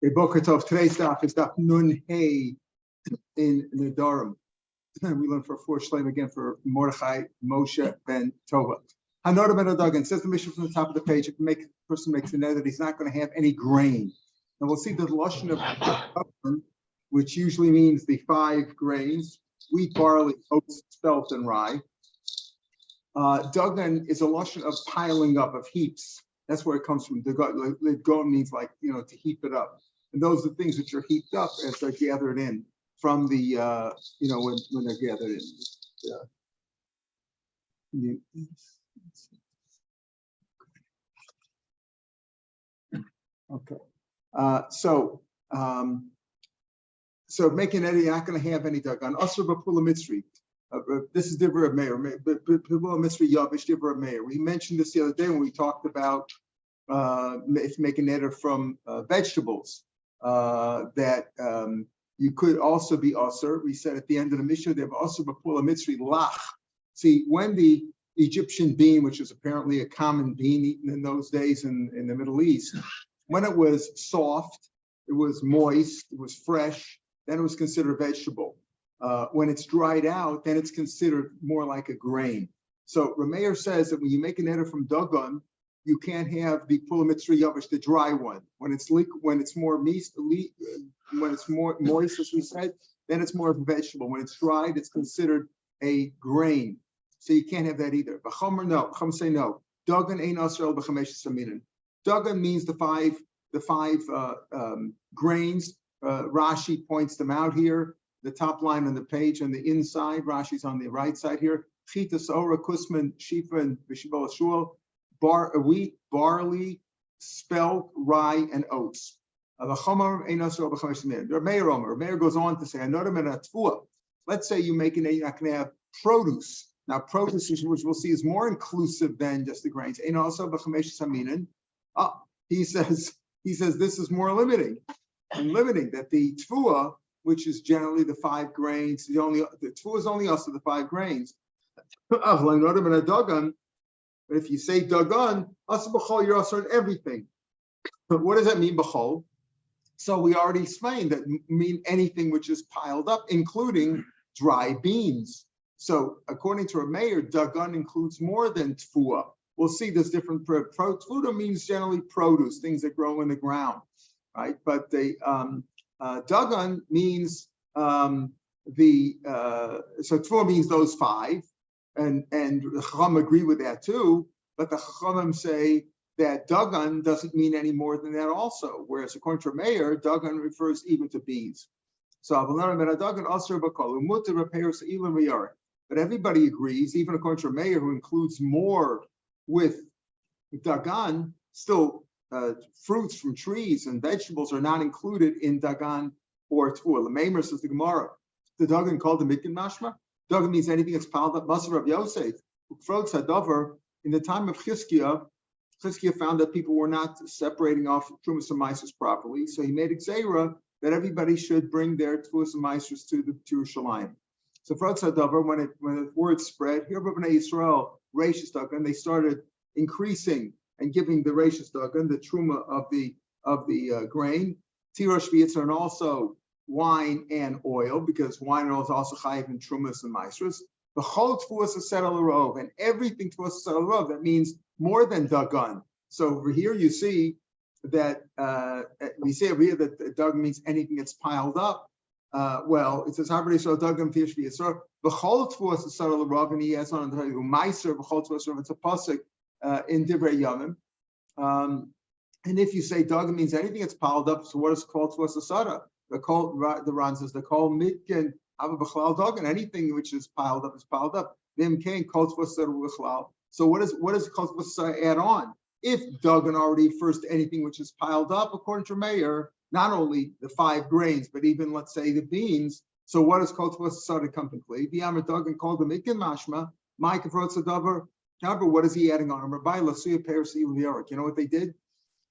Boker Tov. Today's daf is daf Nun Hey in Nidrim. We learn for 4 Shlem again for Mordechai Moshe ben Tova. Hanor ben Adagan says the mission from the top of the page. If a person makes a net that he's not going to have any grain, and we'll see the lashon of Dagan, which usually means the 5 grains: wheat, barley, oats, spelt, and rye. Dagan is a lashon of piling up, of heaps. That's where it comes from. The go means like, to heap it up. And those are the things which are heaped up as they're gathered in from the, when they're gathered in. Okay. So making any, you're not going to have any dagan. Asr b'pula mitzri. This is Dibra of Meir. Pula mitzri yavish Dibra of Meir. We mentioned this the other day when we talked about if you make a neder from vegetables, that you could also be asr. We said at the end of the Mishnah, they have asr b'pula mitzri lach. See, when the Egyptian bean, which was apparently a common bean eaten in those days in the Middle East, when it was soft, it was moist, it was fresh, then it was considered a vegetable. When it's dried out, then it's considered more like a grain. So Rav Meir says that when you make an neder from dagan, you can't have the pula mitzri yavish, the dry one. When it's more moist, as we said, then it's more of a vegetable. When it's dried, it's considered a grain. So you can't have that either. B'chomer, no. Chum say no. Dagan ein asr b'chamesh saminin. Dagan means the five grains. Rashi points them out here. The top line on the page on the inside. Rashi's on the right side here. Chita, Sora, Kusman, Shifa, and Vishibol Shul. Wheat, barley, spelt, rye, and oats. Rav Meir goes on to say, let's say you make an you're not going to have produce. Now, produce, which we'll see, is more inclusive than just the grains. He says this is more limiting that the tfua, which is generally the 5 grains, the tfua is only also the 5 grains. But if you say dagan, you're also on everything. But what does that mean, b'chol? So we already explained that mean anything which is piled up, including dry beans. So according to Rav Meir, dagan includes more than tfua. We'll see there's different. Tfua means generally produce, things that grow in the ground, right? But the dagan means so tfua means those 5. And the Chacham agree with that too, but the Chachamim say that dagan doesn't mean any more than that also, whereas according to Rav Meir, dagan refers even to beans. So but everybody agrees, even according to Rav Meir, who includes more with dagan, still fruits from trees and vegetables are not included in dagan or tfua. Lameimer says the Gemara, the dagan called the mikin mashma. Dagan means anything that's piled up. Masar of Yosef, in the time of Chizkiah found that people were not separating off trumas and maasros properly, so he made a gzeira that everybody should bring their trumas and maasros to Yerushalayim. So when the word spread, here B'nai Yisrael, Reishis Dagan, they started increasing and giving the Reishis Dagan, the truma of the grain, Tirosh V'yitzar, and also wine and oil, because wine and oil is also chayiv in trumas and maasros. The whole tfuas is set al rov, and everything tfuas is set al rov. That means more than dagan. So over here you see that we say over here that dagan means anything that's piled up. Well, it says Habri so dagan tish v'yisra. The whole tfuas is set al rov, and he has on the meiser the whole tfuas. It's a pasuk in Divrei Yomim. And if you say dagan means anything that's piled up, so what is called tfuas asara? The Ran says the kol mitken ava b'chlal dagan. Anything which is piled up is piled up. Vim kain kol tfuas b'chlal. So what does kol tfuas add on? If dagan already refers to anything which is piled up, according to Meir, not only the 5 grains, but even let's say the beans. So what does kol tfuas come to include? The amar dagan called the mikin mashma. My kafrot sadavar. However, what is he adding on? Rabbi lasuya peres ilu yarik. You know what they did?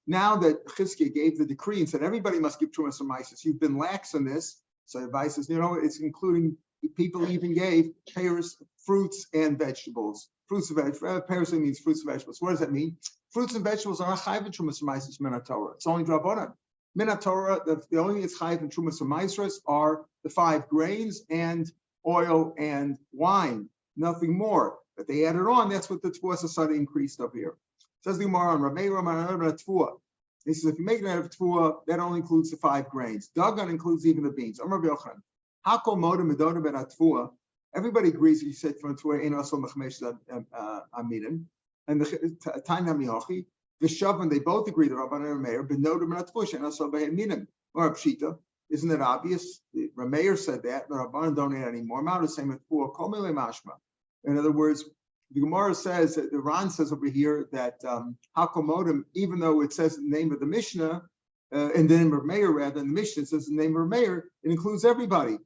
Now that Chizkiah gave the decree and said everybody must give trumas and maasros, you've been lax in this. So advice is, it's including people even gave pears, fruits and vegetables. Fruits and vegetables. Pears means fruits and vegetables. What does that mean? Fruits and vegetables are not chayv trumas and maasros min haTorah. It's only drabanan. Minatora, the only thing that's chayiv in Trumas and Maasros are the 5 grains and oil and wine, nothing more. But they added on, that's what the Tfuah Sasada increased up here. Says the Gemara on Rav Meir Tfuah. He says, if you make it out of Tfuah, that only includes the 5 grains. Dagan includes even the beans. Amar B'Yochanan, Hakol Modem Medona Ben Tfuah. Everybody agrees. You said from Tfuah in also Mechmesh Amidim and the Time Namiyochi. The Shavan, they both agree that Rabban and Rameir Benodem Ben Tfuah and also Beheminim or Pshita. Isn't it obvious? Rav Meir said that the Rabban don't need any more. Mount the same with Tfuah. Kol Mele Mashma. In other words, the Gemara says that the Ran says over here that Hakomodim, even though it says the name of the Mishnah, and the name of Meir rather than the Mishnah says the name of Meir, it includes everybody.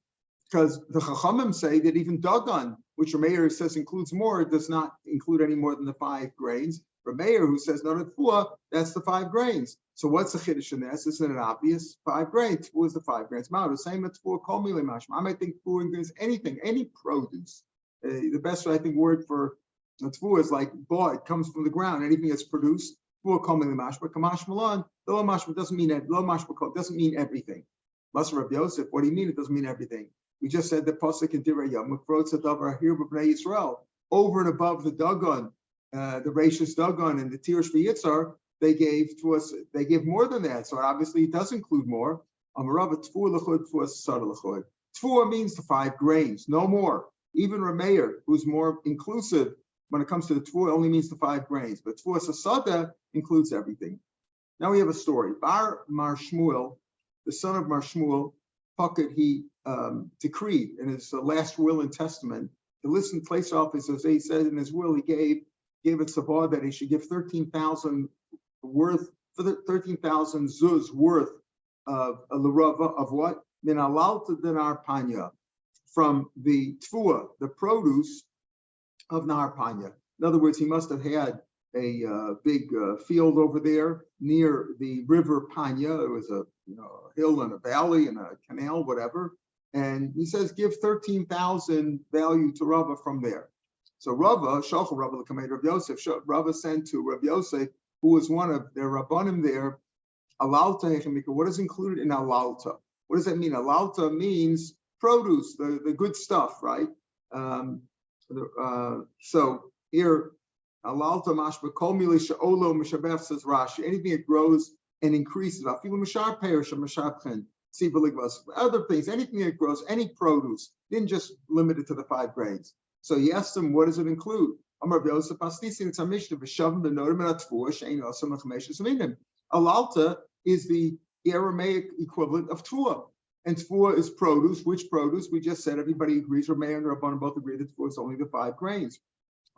Because the Chachamim say that even Dagan, which Meir says includes more, does not include any more than the 5 grains. Meir, who says no Tfuah, that's the 5 grains. So what's the chiddush in this? Isn't it obvious? 5 grains. Tfuah is the 5 grains. Ma'od, the same as Tfuah kol milei mashma. I might think Tfuah includes anything, any produce. The best, I think, word for Tfuah is like boy, it comes from the ground. Anything that's produced, Tfuah kol milei mashma. Kamash malan, the lo mashma doesn't mean lo mashma doesn't mean everything. Master Rabbi Yosef, what do you mean? It doesn't mean everything. We just said the pasuk in Divrei Yom, Mufrot Sadavar here b'Bnei Yisrael, over and above the Dagon, the Rashis Dagon and the Tirish V'Yitzar, they gave to us. They give more than that. So obviously it does include more. Amarava Tfuah l'chud, Tfuah Sada l'chud. Tfuah means the 5 grains, no more. Even Rameir, who's more inclusive when it comes to the Tfuah, only means the 5 grains. But Tfuah Sasada includes everything. Now we have a story. Bar Mar Shmuel, the son of Mar Shmuel, Puckett, he decreed in his last will and testament to listen, place off, as he said in his will, he gave it Sabah that he should give 13,000 worth, 13,000 zuz worth of l'rava of what? Min alalta dinar panya, from the tfuah, the produce of Nahar Panya. In other words, he must have had a big field over there near the river Panya. It was a hill and a valley and a canal, whatever. And he says, give 13,000 value to Rava from there. So Rava, Shachal Rava, the commander of Yosef, Rava sent to Rav Yosef, who was one of their Rabbanim there, Alalta Hechemika. What is included in Alalta? What does that mean? Alalta means produce, the good stuff, right? So here, Alalta mashba kol mili she'olo mishabef, says Rashi. Anything that grows and increases. Afilu mishar perish or mishabchen. Other things, anything that grows, any produce, didn't just limit it to the 5 grains. So he asked him, what does it include? Alalta is the Aramaic equivalent of Tfuah. And Tfuah is produce. Which produce? We just said everybody agrees, or Meir and Rabban both agree that Tfuah is only the 5 grains.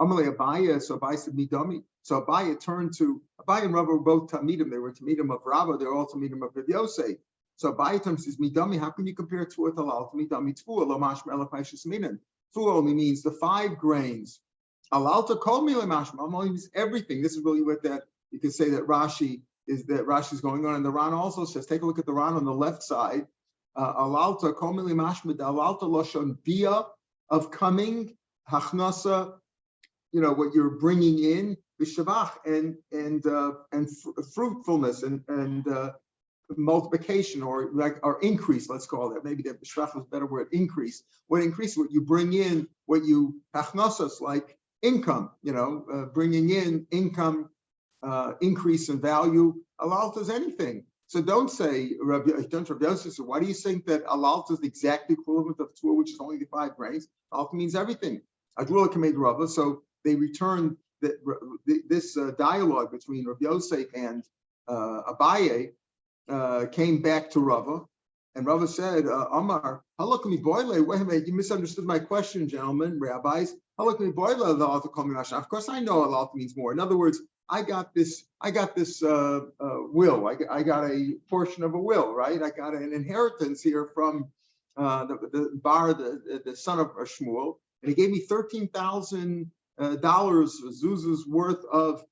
Amalei Abaya, so Abaya said Midami. So Abaya turned to, Abaya and Rava were both Tamidim. They were Tamidim of Rava, they were all Tamidim of Rav Yosef. So Abaya turns says Midami, how can you compare Tfuah to Alalta? Midami Tfuah, Lo Mashma Ela Paishas Minan. Tfuah only means the 5 grains. Alalta kol mile mashma only means everything. This is really what that you can say that Rashi is going on. And the Ran also says, take a look at the Ran on the left side. Alalta kol mile mashma, alalta lashon bia, of coming, hachnasa, what you're bringing in, b'shavach, and fruitfulness and multiplication or increase, let's call that. Maybe that b'shavach is a better word, increase. What increase? What you bring in, what you hachnasas, like income, bringing in income, increase in value. Alalta is anything. So don't say, Rav Yosef, so why do you think that alalta is the exact equivalent of Tfuah, which is only the 5 grains? Alalta means everything. Adrula Kamed Rava. So they returned this dialogue between Rav Yosef and Abaye came back to Rava. And Rava said, Amar, halakami boile. Wait a minute, you misunderstood my question, gentlemen, rabbis. Halakami boile, the author called me Rasha. Of course, I know alalta means more. In other words, I got this will. I got a portion of a will, right? I got an inheritance here from the son of Shmuel, and he gave me $13,000 zuz's worth of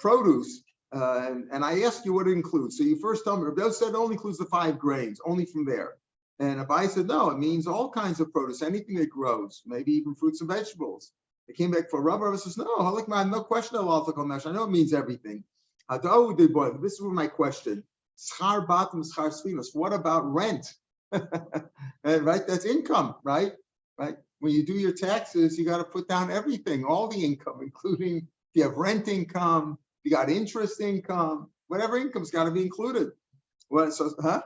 produce. And I asked you what it includes. So you first tell me, Rabbi said it only includes the 5 grains, only from there. And Abai said, no, it means all kinds of produce, anything that grows, maybe even fruits and vegetables. It came back for Rabbi. Rabbi says, no, no question. I know it means everything. This is my question. Schar batim, schar sfinos. What about rent? Right, that's income, right? Right. When you do your taxes, you got to put down everything, all the income, including if you have rent income, you got interest income, whatever income's got to be included. What? So, huh?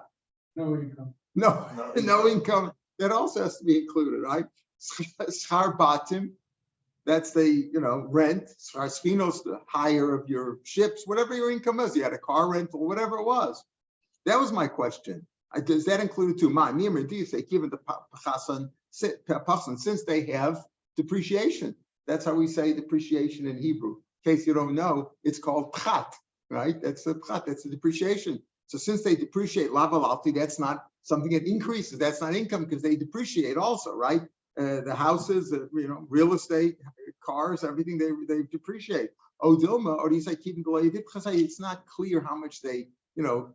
No income. No income. That also has to be included, right? Schar batim. That's the rent. Schar sfinos, the hire of your ships, whatever your income is. You had a car rental, whatever it was. That was my question. Does that include too? My do you say given the pachasan since they have depreciation? That's how we say depreciation in Hebrew. In case you don't know, it's called pchat, right? That's the pchat. That's the depreciation. So since they depreciate lavalalti, that's not something that increases. That's not income because they depreciate also, right? The houses, real estate, cars, everything they depreciate. Odilma, or do you say keep it's not clear how much they.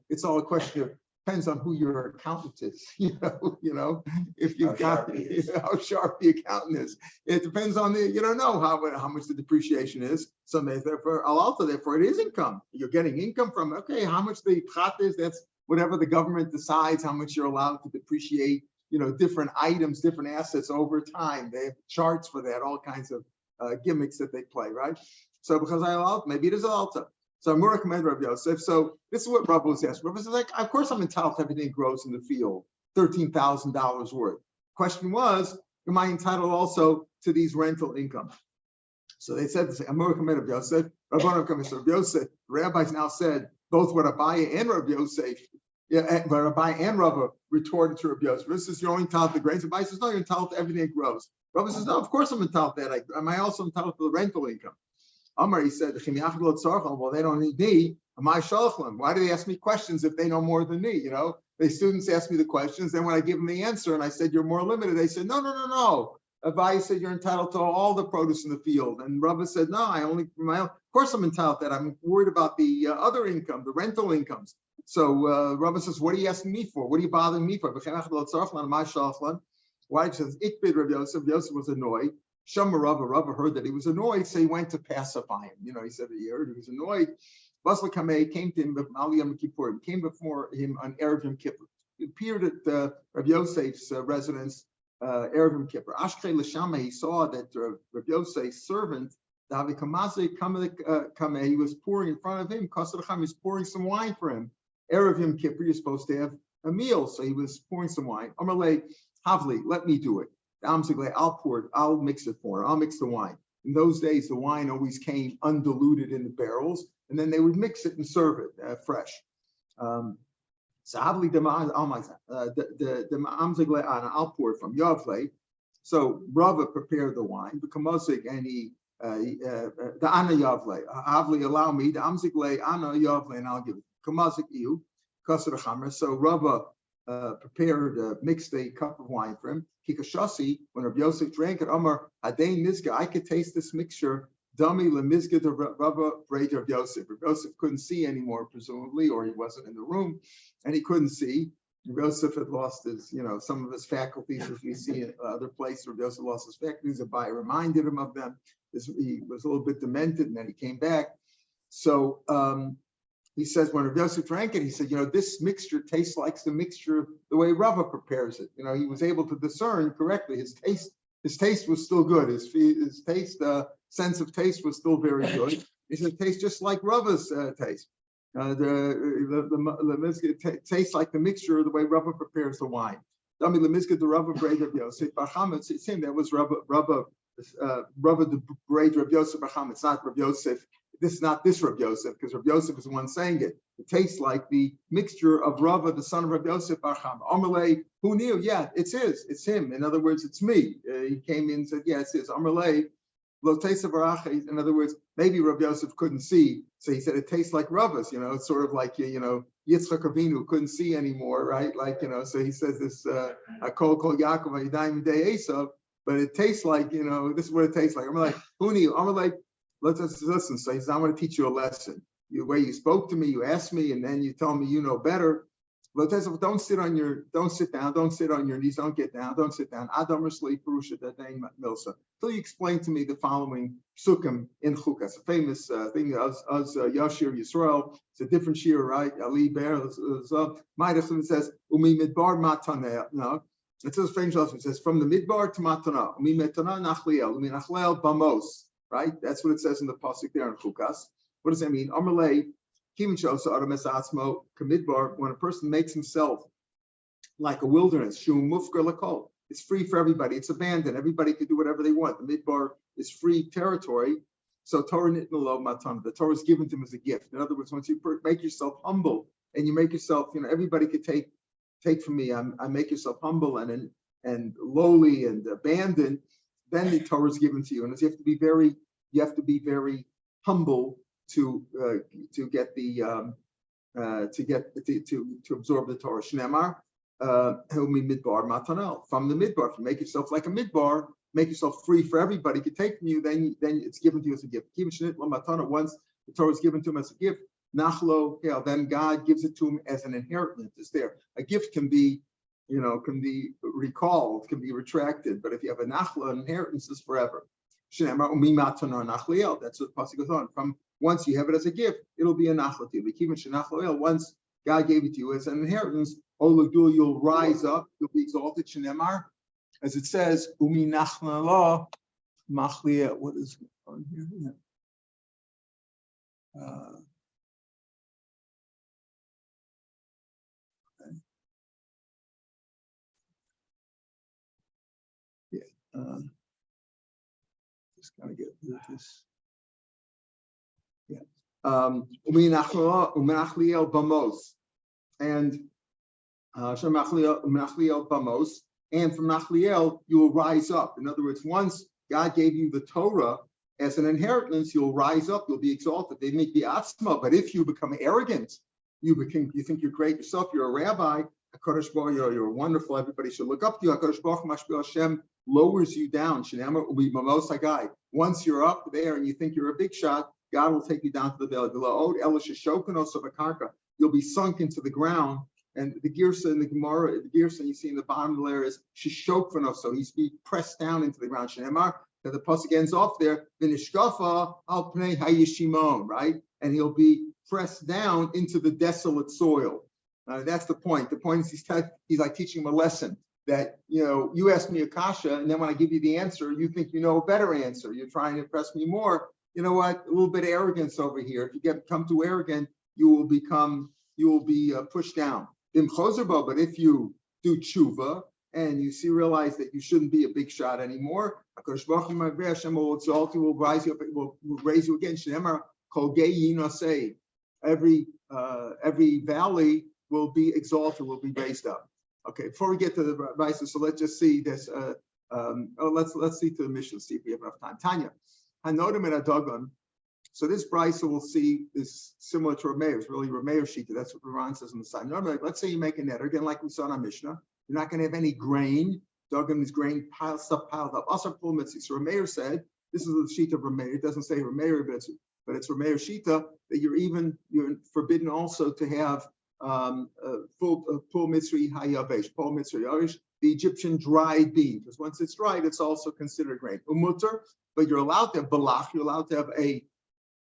It's all a question of. Depends on who your accountant is, if you've got how sharp the accountant is. It depends on you don't know how much the depreciation is. So therefore it is income. You're getting income from, okay, how much the pchat is, that's whatever the government decides how much you're allowed to depreciate, different items, different assets over time. They have charts for that, all kinds of gimmicks that they play, right? So because maybe it is alta. So I'm recommend Rav Yosef. So this is what Rav was asking. Rav was like, of course I'm entitled to everything that grows in the field, $13,000 worth. Question was, am I entitled also to these rental income? So they said, I'm recommend Rav Yosef. Rav Yosef. The rabbis now said both what Abaye and Rav Yosef, Abaye and Rav retorted to Rav Yosef. This is you're only entitled to the grains. Abaye says, no, you're entitled to everything that grows. Rav says, no, of course I'm entitled to that. Am I also entitled to the rental income? Amar, he said, well, they don't need me. Why do they ask me questions if they know more than me? The students ask me the questions. Then when I give them the answer and I said, you're more limited, they said, no. Abaye said, you're entitled to all the produce in the field. And Rabba said, no, I only, of course I'm entitled to that. I'm worried about the other income, the rental incomes. So Rabba says, what are you asking me for? What are you bothering me for? Why? He says, Ikbid Rav Yosef. Yosef was annoyed. Shama Rava heard that he was annoyed, so he went to pacify him. He said that he heard he was annoyed. Basla Kameh came to him came before him on Erev Yom Kippur. He appeared at Rav Yosef's residence, Erev Yom Kippur. Ashkei L'Shama, he saw that Rav Yosef's servant, Davi Kameh, he was pouring in front of him. He was pouring some wine for him. Erev Yom Kippur, you're supposed to have a meal, so he was pouring some wine. Amalei Havli, let me do it. I'll mix it for him. I'll mix the wine. In those days, the wine always came undiluted in the barrels, and then they would mix it and serve it fresh. I'll pour it from Yavle. So Rava prepared the wine, the kamosik, and the Ana Yavle. Havli, allow me, the Amzigle, Ana Yavle, and I'll give it. Kamosik you, Kasar Chamer. So Rava prepared, mixed a cup of wine for him. Kikashasi, when Rav Yosef drank it, Amar Hadain Mizga, I could taste this mixture. Dami lemizga to Rava Braid Rav Yosef. Rav Yosef couldn't see anymore, presumably, or he wasn't in the room, and he couldn't see. Rav Yosef had lost his, some of his faculties, as we see in other places. Rav Yosef lost his faculties. Abai reminded him of them. He was a little bit demented, and then he came back. So he says, when Rav Yosef drank it, he said, this mixture tastes like the mixture the way Rava prepares it. He was able to discern correctly. His taste was still good. His taste, sense of taste was still very good. He said, it tastes just like Rava's taste. The tastes like the mixture of the way Rava prepares the wine. Dami lemizka the Rava braid Rav Yosef. It's him. That was Rava the braid Rav Yosef. It's not Rav Yosef. This is not this Rav Yosef, because Rav Yosef is the one saying it. It tastes like the mixture of Rava, the son of Rav Yosef Barcham. Amalei, who knew? Yeah, it's his. It's him. In other words, it's me. He came in and said, yeah, it's his. Amalei, lo tesa baracha. In other words, maybe Rav Yosef couldn't see, so he said it tastes like Rava's. It's sort of like Yitzchak Avinu couldn't see anymore, right? So he says this Kol Yaakov Yadayim Midei Esav, but it tastes like this is what it tastes like. I'm like, who knew? I'm like. Listen. So he says, I'm going to teach you a lesson. The way you spoke to me, you asked me, and then you tell me you know better. Don't sit down, don't sit on your knees, don't get down, don't sit down. Adam Rasli Purusha Dadain Milsa. Till you explain to me the following psukim in Chukas, a famous thing as Yashir Yisrael. It's a different shiur, right? Ali Bear Maidachim says Umi Midbar Mataneh. No, it says famous. It says from the Midbar to Matana. Umi Metana Nachliel. Umi Nachliel Bamos. Right? That's what it says in the pasuk there in Chukas. What does that mean? Amalei. When a person makes himself like a wilderness, it's free for everybody. It's abandoned. Everybody can do whatever they want. The midbar is free territory. So Torah nitnalo matan. The Torah is given to him as a gift. In other words, once you make yourself humble and you make yourself, everybody could take from me. I make yourself humble and lowly and abandoned. Then the Torah is given to you, and you have to be very humble to get the to absorb the Torah. Shnemar midbar matanel. From the midbar, if you make yourself like a midbar, make yourself free for everybody to take from you, then it's given to you as a gift. Once the Torah is given to him as a gift, nachlo, then God gives it to him as an inheritance. It's there. A gift can be recalled, can be retracted, but if you have a nachla, inheritance is forever. That's what the pasuk goes on. From once you have it as a gift, it'll be a nachla to you. Once God gave it to you as an inheritance, you'll rise up, you'll be exalted. Shnemar, as it says, umi nachla machlia. What is on here? Just gotta get rid of this. And from Nachliel you will rise up. In other words, once God gave you the Torah as an inheritance, you'll rise up, you'll be exalted. They make the atzma, but if you become arrogant, you think you're great yourself, you're a rabbi, HaKadosh Baruch Hu, you're wonderful, everybody should look up to you. HaKadosh Baruch Hu Mashpil Hashem lowers you down. Once you're up there and you think you're a big shot, God will take you down to the valley below. You'll be sunk into the ground. And the girsa in the Gemara, the girsa you see in the bottom layer is shishokvano, so he's being pressed down into the ground. Shemar, that the pasuk ends off there, vinishkafa al pnei hayishimon, right? And he'll be pressed down into the desolate soil. That's the point. The point is he's like teaching him a lesson that, you ask me a kasha, and then when I give you the answer, you think you know a better answer. You're trying to impress me more. You know what? A little bit of arrogance over here. If you become too arrogant, you will be pushed down. But if you do tshuva and you realize that you shouldn't be a big shot anymore, HaKadosh Baruch Hu Hashem will exalt you, will rise you up, will raise you again. Every valley will be exalted, will be raised up. Okay, before we get to the Raisa, so let's just see this. Let's see to the Mishnah, see if we have enough time. Tanya, Hanodim and Adagon. So this Brisa we'll see is similar to Rav Meir. It's really Rav Meir Shapiro. That's what Ron says on the side. Normally, let's say you make a neder, again, like we saw in our Mishnah. You're not going to have any grain. Dagan is grain piled up. Also, so Rav Meir said, this is the sheet of Rav Meir. It doesn't say Rav Meir, but it's Rav Meir Shita that you're forbidden also to have full mitzri hayavesh, pol mitzri yavish, the Egyptian dried bean, because once it's dried, it's also considered grain. Umutter, but you're allowed to have balach. You're allowed to have a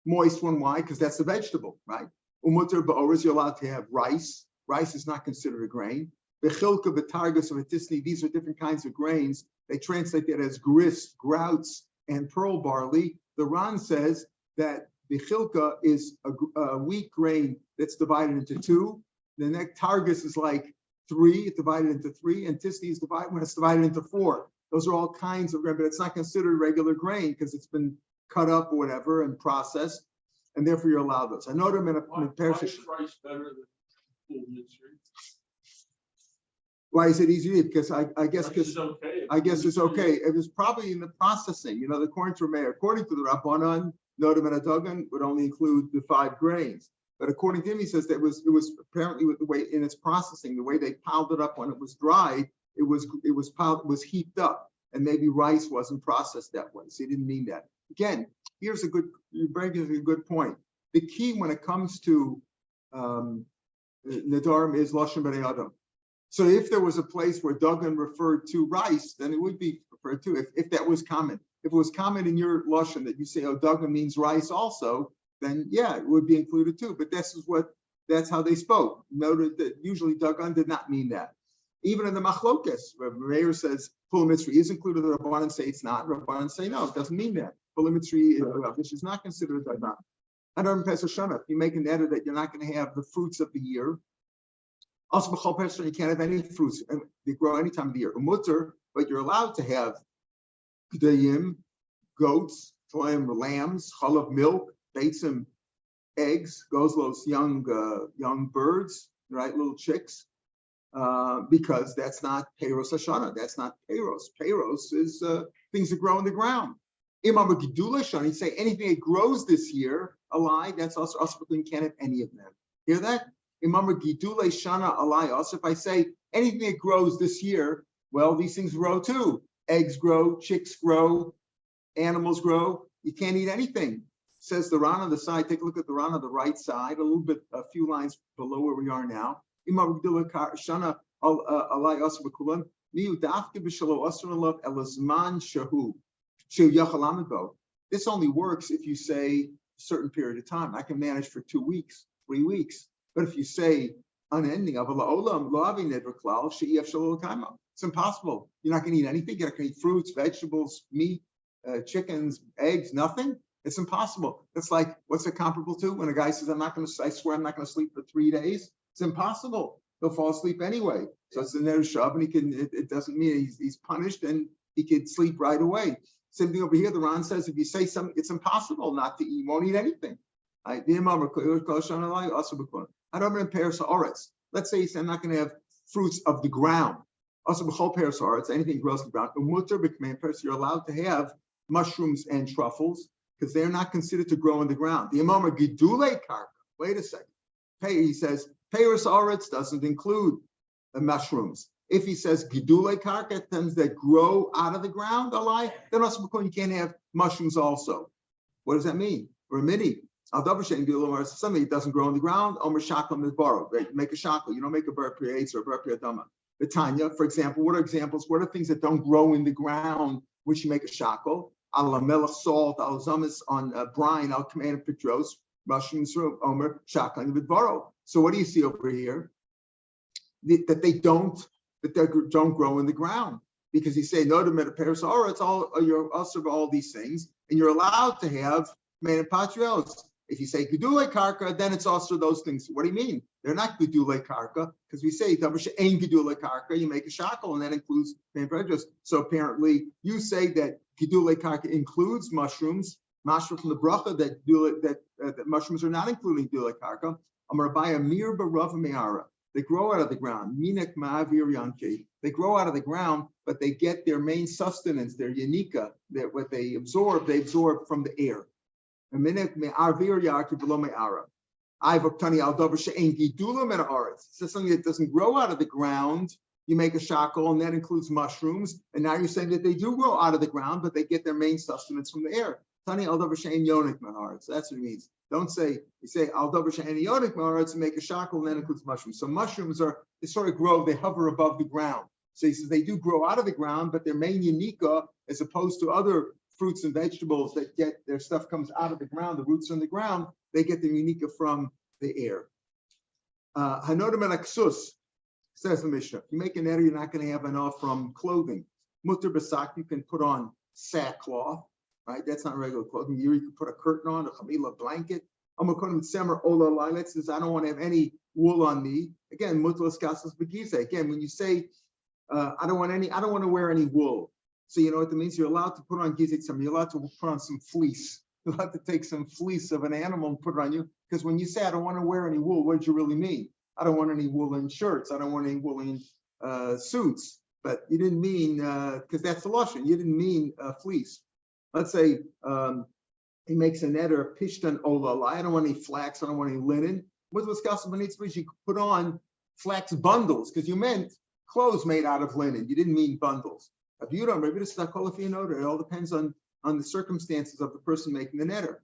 moist one. Why? Because that's a vegetable, right? Umutter ba'oris, you're allowed to have rice. Rice is not considered a grain. Bechilka b'targus of atisni, these are different kinds of grains. They translate that as grist, grouts, and pearl barley. The Ran says that bechilka is a wheat grain that's divided into two. The next targus is like 3, it's divided into 3, and tisni is divided when it's divided into 4. Those are all kinds of grain, but it's not considered regular grain because it's been cut up or whatever and processed, and therefore you're allowed those. I know them in a parasha. Why is rice better than full mitzri? Why is it easier? Because I guess it's okay. It was probably in the processing. According to Rav Meir, according to the Rabbanan, Nodam and Adagan would only include the 5 grains. But according to him, he says that it was apparently with the way in its processing, the way they piled it up when it was dried, it was heaped up, and maybe rice wasn't processed that way. So he didn't mean that. Again, you bring a good point. The key when it comes to Nadarim is Lashon B'nei Adam. So if there was a place where Dagan referred to rice, then it would be referred to if that was common. If it was common in your Lashon that you say, oh, Dagan means rice also, then yeah, it would be included too. But that's how they spoke. Noted that usually Dagan did not mean that. Even in the Machlokes, Rav Meir says Pula Mitzri is included. The Rabbanan say it's not. Rabbanan say no, it doesn't mean that. Pula Mitzri, which is not considered Dagan. And on Pesach Shana, if you make an edit that you're not going to have the fruits of the year. Also, b'chol Pesach you can't have any fruits. They grow any time of the year. Mutter, but you're allowed to have gedayim, goats, lambs, chalav, milk, beitzim, eggs, gozlos, young birds, right, little chicks, because that's not Peiros Hashana. That's not Peiros. Peiros is things that grow in the ground. Imam Gedula Shana, you say anything that grows this year, alai, that's also you can't have any of them. Hear that? Imam Gedula Shana alai. Also, if I say anything that grows this year, well, these things grow too. Eggs grow, chicks grow, animals grow. You can't eat anything. Says the Ran on the side. Take a look at the Ran on the right side, a few lines below where we are now. Imam Gedula Shana alai also b'kulam. Miu dafke b'shalo asur alav elazman shahu. This only works if you say a certain period of time. I can manage for 2 weeks, 3 weeks. But if you say unending, it's impossible. You're not going to eat anything. You're not going to eat fruits, vegetables, meat, chickens, eggs, nothing. It's impossible. That's like, what's it comparable to? When a guy says, I swear I'm not going to sleep for 3 days. It's impossible. He'll fall asleep anyway. So it's a Ner Shav, and it doesn't mean he's punished and he could sleep right away. Same thing over here. The Ran says if you say something, it's impossible not to eat. You won't eat anything. Let's say you say I'm not going to have fruits of the ground. Also, anything grows on the ground. You're allowed to have mushrooms and truffles because they're not considered to grow in the ground. The Imam Gidule Karka. Wait a second. He says Peiros Aretz doesn't include the mushrooms. If he says Gidule Karka, things that grow out of the ground, then also you can't have mushrooms also. What does that mean? Remedi. Something that doesn't grow on the ground, Omer Shaklam is borrowed. Right? You make a shakal, you don't make a bar priyates or a bar priyadama. The Tanya, for example, what are examples? What are things that don't grow in the ground, which you make a shakal? Al melech salt, al zamis on brine, al command of pitros, mushrooms from Omer Shaklam is borrowed. So what do you see over here? That they don't grow in the ground. Because you say no to Peiros Aretz, it's all you're also all these things, and you're allowed to have man and patrios. If you say Gedule Karka, then it's also those things. What do you mean? They're not Gedule Karka, because we say ain't Gedule Karka, you make a shackle, and that includes man and patrios. So apparently you say that Gedule Karka includes mushrooms, mashra from the bracha that mushrooms are not including Gedule Karka. Amar Abaya Mir Barav Me'ara. They grow out of the ground. Minek Ma'avir Yanke. They grow out of the ground, but they get their main sustenance, their yanika, that what they absorb from the air. Minek Me'avir Yanke below Me'ara. Ivaktani al Dover She'en Gidulam and Aretz. So something that doesn't grow out of the ground, you make a shackle, and that includes mushrooms. And now you're saying that they do grow out of the ground, but they get their main sustenance from the air. Tani al Dover She'en Yonik Me'aretz. That's what it means. Don't say, you say, Al Dover She'en Yonik Me'aretz, and make a shackle, and that includes mushrooms. So mushrooms they sort of grow, they hover above the ground. So he says they do grow out of the ground, but their main unika, as opposed to other fruits and vegetables that get their stuff comes out of the ground, the roots are in the ground, they get their unika from the air. Hanodim and Aksus, says the Mishnah. If you make an error, you're not going to have enough from clothing. Mutter Basak, you can put on sackcloth, right? That's not regular clothing. You can put a curtain on, a chamila blanket. Amakonim Semer Ola Lilet says, I don't want to have any wool on me. Again, Mutlas Gasas Begiza. Again, when you say, I don't want to wear any wool. So you know what that means? You're allowed to put on gizit, you're allowed to put on some fleece. You're allowed to take some fleece of an animal and put it on you. Because when you say, I don't want to wear any wool, what did you really mean? I don't want any woolen shirts. I don't want any woolen suits. But you didn't mean, because that's the lashon. You didn't mean fleece. Let's say he makes a neder, pishtan ola. I don't want any flax. I don't want any linen. With Wisconsin Benitz, you put on flax bundles because you meant clothes made out of linen. You didn't mean bundles. If you don't, maybe it's not called if you know it all depends on the circumstances of the person making the neder.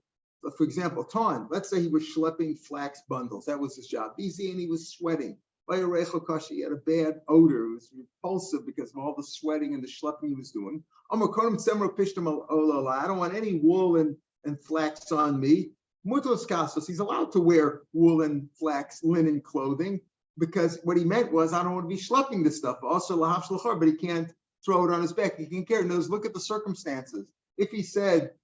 for example, Ton, let's say he was schlepping flax bundles. That was his job. Easy, and he was sweating. He had a bad odor. It was repulsive because of all the sweating and the schlepping he was doing. I don't want any wool and flax on me. Mutos kasos, he's allowed to wear wool and flax linen clothing because what he meant was, I don't want to be schlepping this stuff. Also, but he can't throw it on his back. He can carry it. Notice, look at the circumstances. If he said,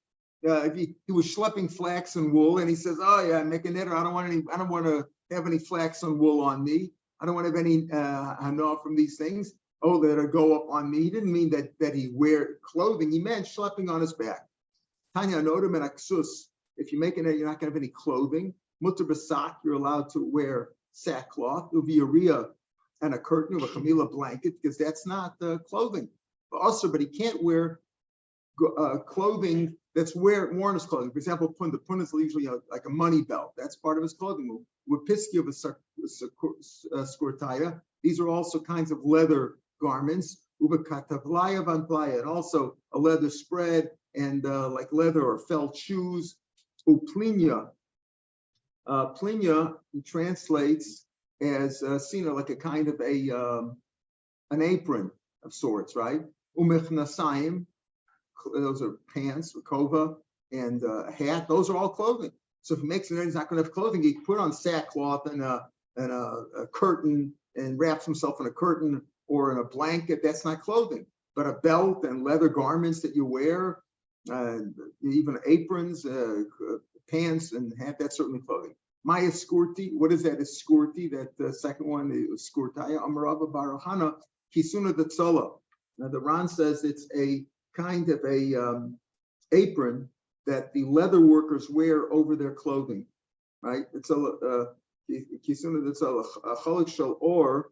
if he was schlepping flax and wool, and he says, "Oh yeah, make a knitter. I don't want to have any flax and wool on me. I don't want to have any hana from these things. Oh, that'll go up on me." He didn't mean that he wear clothing. He meant schlepping on his back. Tanya nodem and aksus. If you make a knitter, you're not going to have any clothing. Mutter b'sak, you're allowed to wear sackcloth, uviaria, and a curtain of a chamila blanket, because that's not clothing. But he can't wear clothing that's worn as clothing. For example, pun is usually like a money belt. That's part of his clothing. With piski of a skurtaya, these are also kinds of leather garments. And also a leather spread and like leather or felt shoes. Uplinya. Plinya translates as like a kind of an apron of sorts, right? Umechnasayim, those are pants, kova, and a hat. Those are all clothing. So if he makes it, he's not going to have clothing. He can put on sackcloth and a curtain and wraps himself in a curtain or in a blanket. That's not clothing. But a belt and leather garments that you wear, even aprons, pants and hat, that's certainly clothing. Maya skurti, what is that? Is skurti, that second one, is skurtaya, amarava barohana, kisuna datsola. Now the Ran says it's a kind of a apron that the leather workers wear over their clothing, right? It's a kisuna datsola, cholik shal or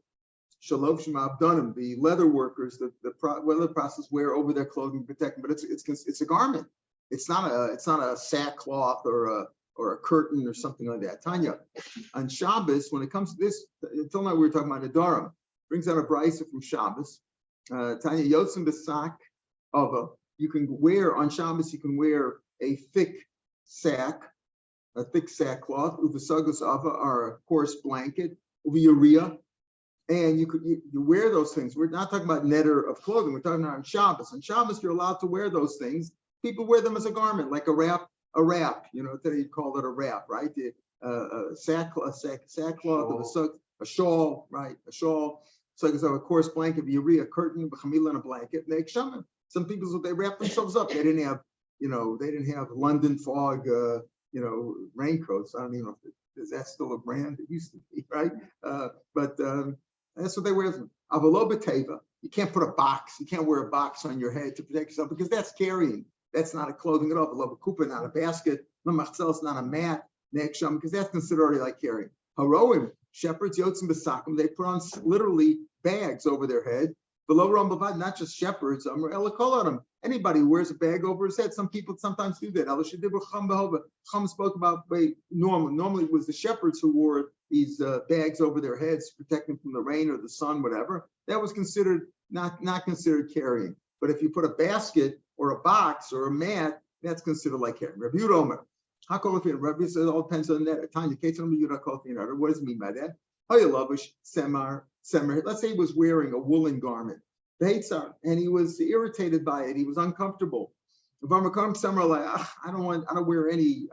shalov shema abdanim, the leather workers, the leather process wear over their clothing to protect them, but it's a garment. It's not a sackcloth or a curtain or something like that. Tanya, on Shabbos, when it comes to this, until now we were talking about Nadarim, brings out a brisa from Shabbos. Tanya, yotzim b'sak ava. You can wear on Shabbos. You can wear a thick sackcloth, uvasagos ava, or a coarse blanket, uviuria, and you wear those things. We're not talking about netter of clothing. We're talking about on Shabbos. On Shabbos, you're allowed to wear those things. People wear them as a garment, like a wrap. Today you call it a wrap, right? A sackcloth, a shawl, right? A shawl. So it's a coarse blanket, a curtain, a chamila, and a blanket. And some people, they wrap themselves up. They didn't have London fog, raincoats. I don't even know is that still a brand? It used to be, right? But that's what they wear. Avalobeteva. You can't put a box. You can't wear a box on your head to protect yourself because that's carrying. That's not a clothing at all. Below a kupa, not a basket. Lamachzel is not a mat. Neksham, because that's considered already like carrying. Haroim, shepherds, yotzim besakim, they put on literally bags over their head. Below Rambavad, not just shepherds. Anybody who wears a bag over his head. Some people sometimes do that. Chum spoke about normally it was the shepherds who wore these bags over their heads to protect them from the rain or the sun, whatever. That was considered not considered carrying. But if you put a basket or a box or a mat, that's considered like carrying. Rabbi Omer, Rabbi says it all depends on that. What does it mean by that? Let's say he was wearing a woolen garment, and he was irritated by it. He was uncomfortable. I don't want to wear any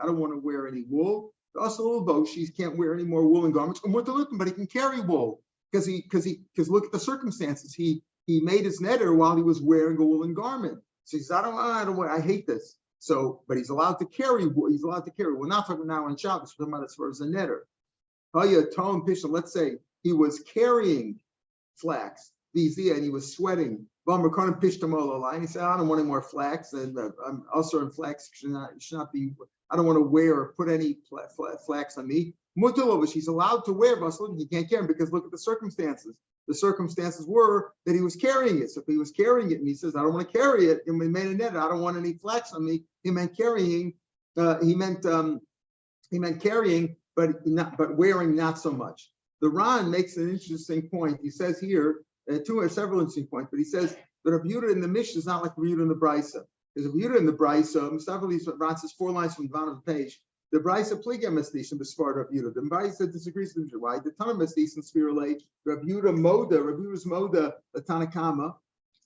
wool. Also, she can't wear any more woolen garments. But he can carry wool because look at the circumstances. He made his netter while he was wearing a woolen garment. So he says, I hate this. So, but he's allowed to carry. He's allowed to carry. We're not talking now on Shabbos. We're talking about as far as a netter. Let's say he was carrying flax, and he was sweating. And he said, I don't want any more flax, and I'm also in flax. Should not be. I don't want to wear or put any flax on me. He's allowed to wear, but he can't carry because look at the circumstances. The circumstances were that he was carrying it. So if he was carrying it and he says, I don't want to carry it, and we made a net, I don't want any flax on me. He meant carrying. He meant carrying, but wearing not so much. The Ran makes an interesting point. He says here several interesting points, but he says that a Yehuda in the Mishnah is not like a Yehuda in the Brisa. There's a Yehuda in the Brisa. Several of these Ran says 4 lines from the bottom of the page. The Brisa Pliga Mesdishan B'Sfar Rav Yehuda. The Brisa disagrees with him. Why? The Tana Mesdishan Spirale Rav Yehuda's Moda the Tanakama.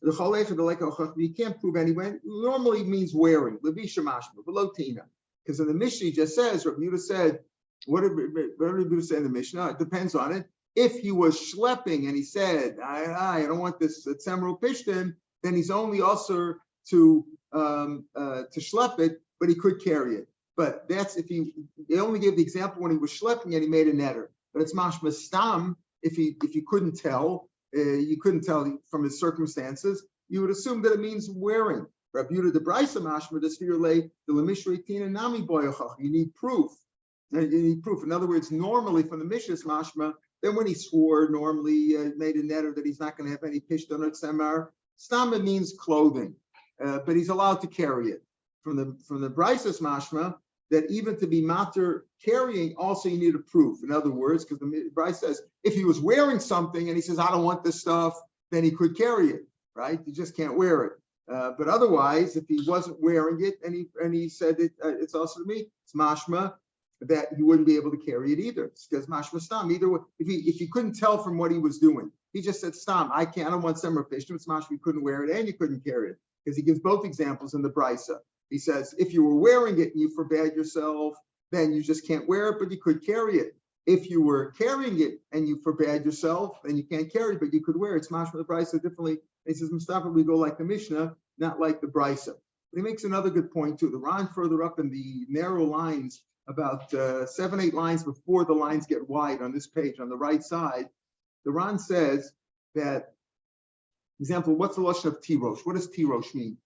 The Chalech the Lekach you can't prove anyway. Normally means wearing Levisha Mashma below Tina. Because in the Mishnah just says Rav Yehuda said, what did Rav Yehuda say in the Mishnah? It depends on it. If he was schlepping and he said, I don't want this Tzemeru Pishtim, then he's only also to schlep it, but he could carry it. But that's if they only gave the example when he was schlepping and he made a netter. But it's mashma stam if you couldn't tell, you couldn't tell from his circumstances, you would assume that it means wearing. Rabbi Yehuda the Brisa mashma the sphere lay the lemishri tina nami boyachach. You need proof. You need proof. In other words, normally from the Mishras mashma, then when he swore, normally made a netter that he's not going to have any pishton or tsemar. Stam it means clothing, but he's allowed to carry it. From the Brisas mashma, that even to be matter carrying, also you need a proof. In other words, because the Bryce says if he was wearing something and he says I don't want this stuff, then he could carry it, right? You just can't wear it. But otherwise, if he wasn't wearing it and he said it's also to me, it's mashma that he wouldn't be able to carry it either. It's because mashma stam. Either way, if you couldn't tell from what he was doing, he just said stam. I don't want summer fish. It's mashma. You couldn't wear it and you couldn't carry it because he gives both examples in the brisa. He says, if you were wearing it and you forbade yourself, then you just can't wear it, but you could carry it. If you were carrying it and you forbade yourself, then you can't carry it, but you could wear it. It's mashma the brisa differently. And he says, Mustafa, we go like the Mishnah, not like the brisa. But he makes another good point too. The Ran further up in the narrow lines, about 7-8 lines before the lines get wide on this page on the right side, the Ran says that, example, what's the lashon of tirosh? What does tirosh mean?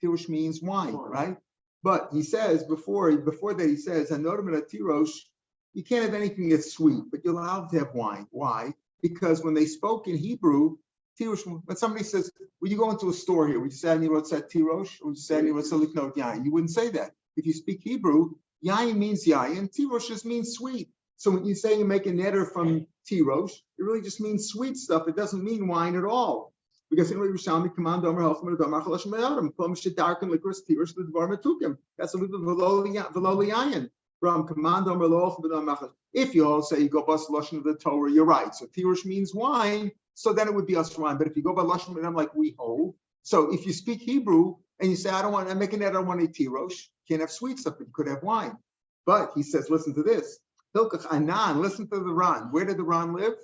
Tirosh means wine, right? But he says before that he says, "Anodim and tirosh, you can't have anything that's sweet, but you're allowed to have wine." Why? Because when they spoke in Hebrew, tirosh. When somebody says, "When you go into a store here, would you say any wrote said tirosh, or would you say any wrote siliknot yain?" You wouldn't say that. If you speak Hebrew, yain means yain, tirosh just means sweet. So when you say you make a netter from tirosh, it really just means sweet stuff. It doesn't mean wine at all. Because in Yerushalmi command Omer Halchim and Omer Chalash Me'adam, Plum Shedarkin Likros Tirosh L'Dvar Metukim. That's a little Veloliyayin from command Omer Loch B'Dam. If you all say you go by lashon of the Torah, you're right. So Tirosh means wine, so then it would be us wine. But if you go by lashon B'Dam like we hold, so if you speak Hebrew and you say I'm making that I don't want a Tirosh, can't have sweet stuff, but you could have wine. But he says, listen to this. Hilkach Anan, listen to the Ran. Where did the Ran live?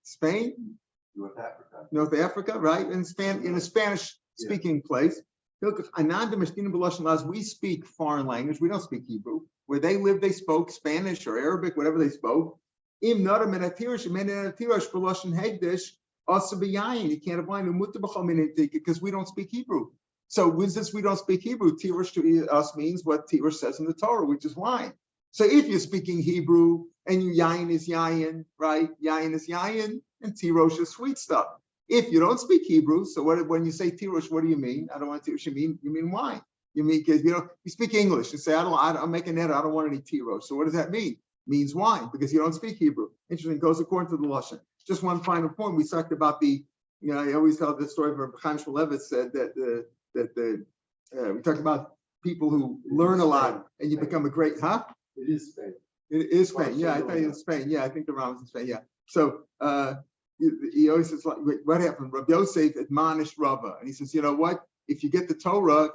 Spain. North Africa, right? In a Spanish-speaking place. We speak foreign language. We don't speak Hebrew. Where they lived, they spoke Spanish or Arabic, whatever they spoke. You can't have wine because we don't speak Hebrew. So since we don't speak Hebrew, Tirosh to us means what Tirosh says in the Torah, which is wine. So if you're speaking Hebrew and yayin is yayin, right? Yayin is yayin, and tirosh is sweet stuff. If you don't speak Hebrew, so when you say tirosh, what do you mean? I don't want tirosh. You mean wine. You mean because you speak English and say I'm making that. I don't want any tirosh. So what does that mean? It means wine because you don't speak Hebrew. Interesting. Goes according to the lashon. Just one final point. We talked about I always tell the story where Chaim Shmulevitz said that we talked about people who learn a lot and you become a great It is Spain. It is Spain. Yeah, I tell you, it's Spain. Yeah, I think the Ram is in Spain. Yeah. So he always says, like, what happened? Rabbi Yosef admonished Rava, and he says, you know what? If you get the Torah,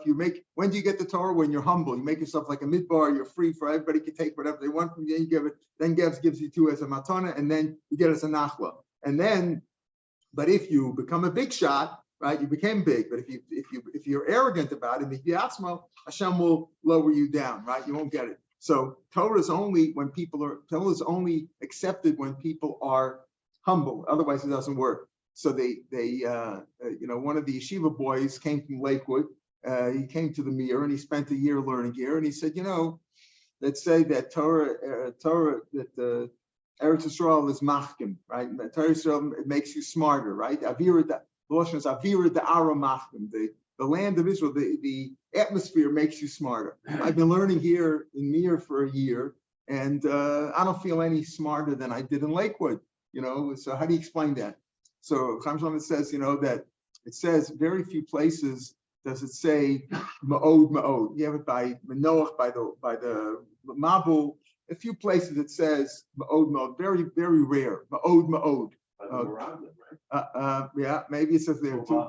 when do you get the Torah? When you're humble, you make yourself like a midbar. You're free for everybody can take whatever they want from you. You give it. Then Gevs gives you two as a matana, and then you get it as a nachla. And then, but if you become a big shot, right? You became big. But if you're arrogant about it, Hashem will lower you down, right? You won't get it. So Torah is only accepted when people are humble. Otherwise, it doesn't work. So one of the yeshiva boys came from Lakewood. He came to the Mir and he spent a year learning here. And he said, let's say that Torah that the Eretz Yisrael is machkim, right? Torah Yisrael, it makes you smarter, right? Avira the Lashon is Avira the Ara machkim. The land of Israel, the atmosphere makes you smarter. I've been learning here in Mir for a year, and I don't feel any smarter than I did in Lakewood. So how do you explain that? So Chaim Shlomo says, that it says very few places does it say ma'od ma'od? You have it by Manoach, by the Mabul. A few places it says ma'od ma'od, very, very rare. Ma'od ma'od. Yeah, maybe it says there too.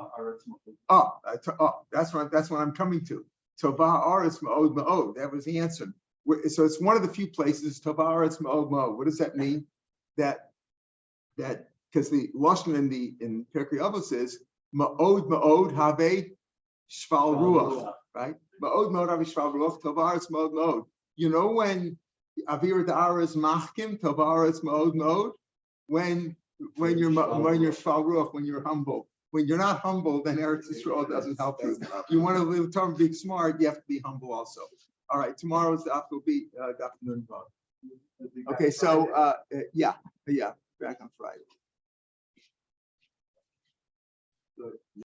That's what I'm coming to. Tovah Aretz Ma'od Ma'od. That was the answer. So it's one of the few places, Tovah Aretz Ma'od Ma'od. What does that mean? That because the Lashon in Pirkei Avos says Ma'od Ma'od Have Shval Ruach, right? Ma'od Ma'od Have Shval Ruach, Tovah Aretz Ma'od Ma'od. You know when Avir Da'ar is Machkim, Tovah Aretz Ma'od Ma'od? When you're Shval Ruach, when you're humble. When you're not humble, then Eretz Yisrael doesn't help you. You want to live term being smart, you have to be humble also. All right, tomorrow's daf will be Daf Nun Vav. Okay, so yeah, back on Friday.